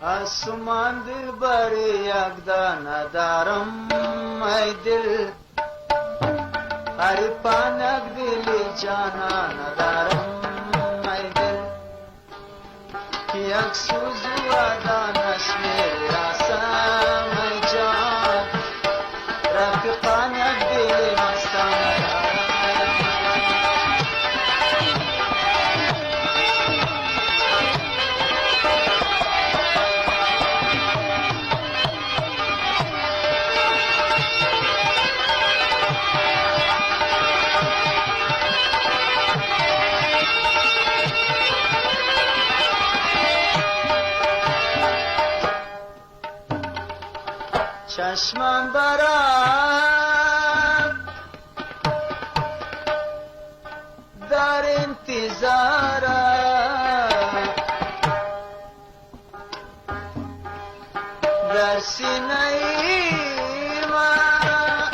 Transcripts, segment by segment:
آسمان دل بر یک دانه دارم ای دل، هر پانک دل جانان دارم ای دل، یک سوز و دانش میری راسم ای جان، رفیقانک دل مستانه دارم. چشمم برام در انتظارم، در سینه من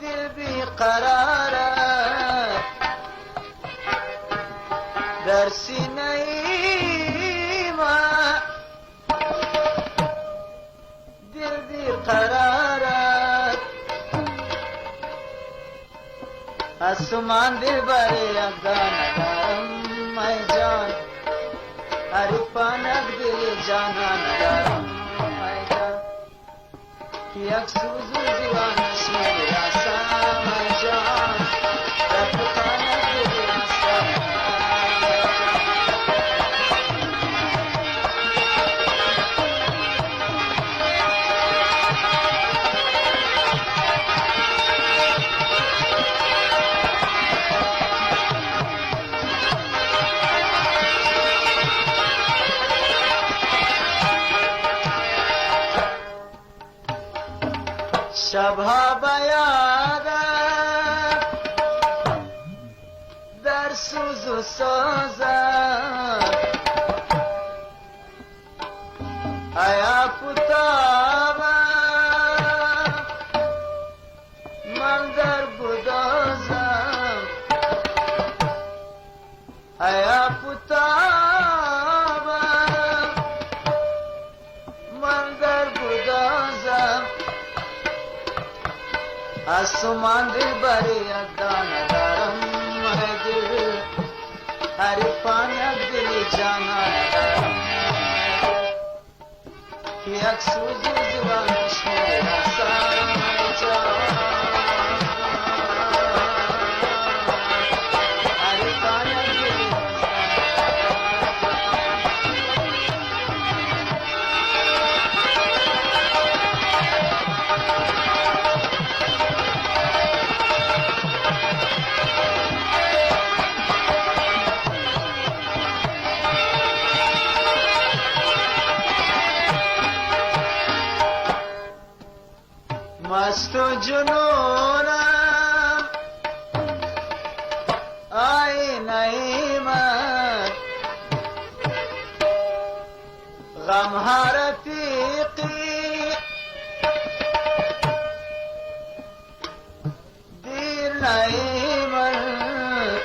دل بیقرارم، در سینه من دل بیقرارم. آسمان دل بر یک دانه دارم ای جان، هر پانک دل جانان دارم ای جان، یک سوز و دیوانش میری راسم ای جان، رفیقانک دل مستانه دارم. شبها بیادم در سوز و سازم، ایا پتابم من در گدازم، ایا پتابم من در گدازم. آسمان دل بر یک دانه دارم ای دل، هر پانک دل جانان دارم، یک سوز و زبانش میری راسم ای جان، هر پانک دل مست و جنونم آینه من، غم ها رفیقی دیر نی من،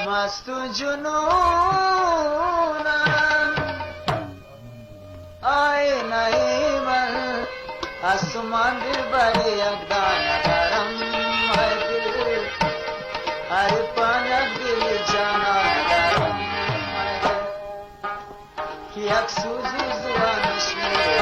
مست و جنونم آینه من، آسمان دل بر یک دانه دارم ای دل، هر پانک دل جانان دارم ای دل، یک سوز و زبانش میری